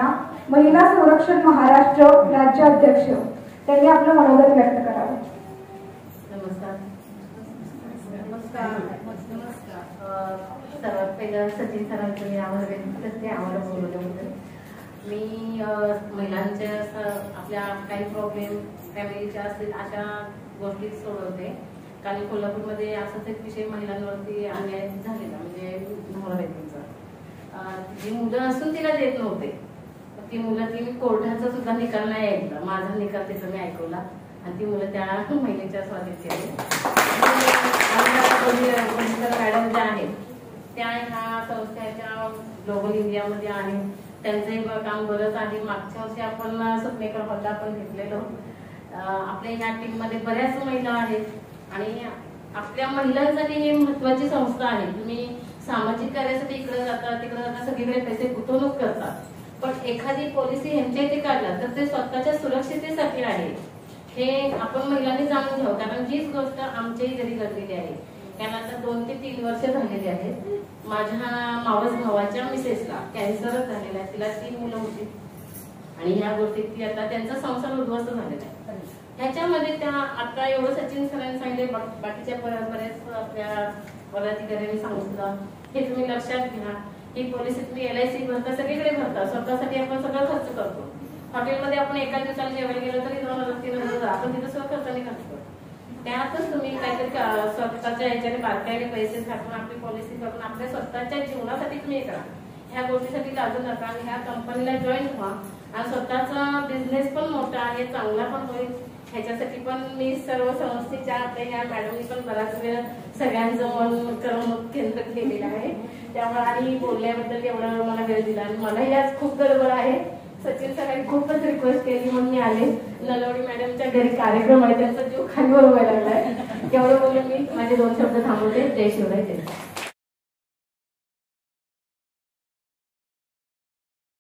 यांना महिला संरक्षण महाराष्ट्र राज्याध्यक्ष त्यांनी आपलं मनोगत व्यक्त करावं. नमस्कार. सर्वात पहिलं सचिन सरांचं मी आभार व्यक्त करते आम्हाला बोलवल्याबद्दल. मी महिलांच्या आपल्या काही प्रॉब्लेम फॅमिलीच्या असतील अशा गोष्टी सोडवते. काल कोल्हापूरमध्ये असाच एक विषय महिलांवरती अन्याय झालेला, म्हणजे नवरा बायकोचा. जी मुलं असून तिला देत नव्हते, ती मुलं ती कोर्टाचा सुद्धा निकाल नाही ऐकला, माझा निकाल तिचा मी ऐकवला आणि ती मुलं त्या महिलेच्या स्वाधीन केली. मॅडम ज्या आहेत त्या ह्या संस्थेच्या ग्लोबल इंडियामध्ये आहेत, त्यांचंही काम बरंच आहे. मागच्या वर्षी आपण स्वप्नेकर हॉलला आपण घेतलेलो. आपल्या ह्या टीम मध्ये बऱ्याच महिला आहेत आणि आपल्या महिलांसाठी ही महत्वाची संस्था आहे. तुम्ही सामाजिक कार्यासाठी इकडे जाता तिकडे जाता सगळीकडे पैसे गुंतवणूक करता, पण एखादी पॉलिसी ह्यांच्या इथे काढला तर ते स्वतःच्या सुरक्षितेसाठी आहे. हे आपण महिलांनी जाणून घ्यावं, कारण हीच गोष्ट आमच्याही घरी घडलेली आहे. त्यांना आता 2 ते 3 वर्ष झालेली आहेत. माझ्या मावस भावाच्या मिसेसला कॅन्सरच झालेला आहे, तिला 3 मुलं होती आणि ह्या गोष्टीत ती आता त्यांचा संसार उद्ध्वस्त झालेला आहे. ह्याच्यामध्ये त्या आता एवढं सचिन सरांनी सांगितले, बाकीच्या बऱ्याच आपल्या पदाधिकाऱ्यांनी सांगितलं, हे तुम्ही लक्षात घ्या. ही पॉलिसी तुम्ही LIC भरता, सगळीकडे भरता, स्वतःसाठी आपण सगळं खर्च करतो. हॉटेलमध्ये आपण एका दिवसाला जेवायला गेलो तरी 2,000-3,000 आपण तिथं सगळं खर्चाने खर्च करतो. त्यातच तुम्ही काहीतरी स्वतःच्या ह्याच्याने बारकाईने पैसे साठवून आपली पॉलिसी करून आपल्या स्वतःच्या जीवनासाठी तुम्ही करा. ह्या गोष्टीसाठी लाजू नका आणि ह्या कंपनीला जॉईन व्हा आणि स्वतःचा बिझनेस पण मोठा आहे, चांगला पण होईल. ह्याच्यासाठी पण मी सर्व संस्थेच्या आपल्या ह्या मॅडमनी पण बराच वेळ सगळ्यांचं मन करमणूक केंद्र केलेलं आहे. त्यामुळे आणि बोलल्याबद्दल एवढा मला वेळ दिला आणि मलाही आज खूप गडबड आहे. सचिन सरांनी खूपच रिक्वेस्ट केली म्हणून मी आले. नलवडी मॅडमच्या घरी कार्यक्रम आहे, त्यांचा जीव खाली व्हायला लागलाय. एवढं बोलून मी माझे 2 शब्द थांबवते. जय शिवराय. जय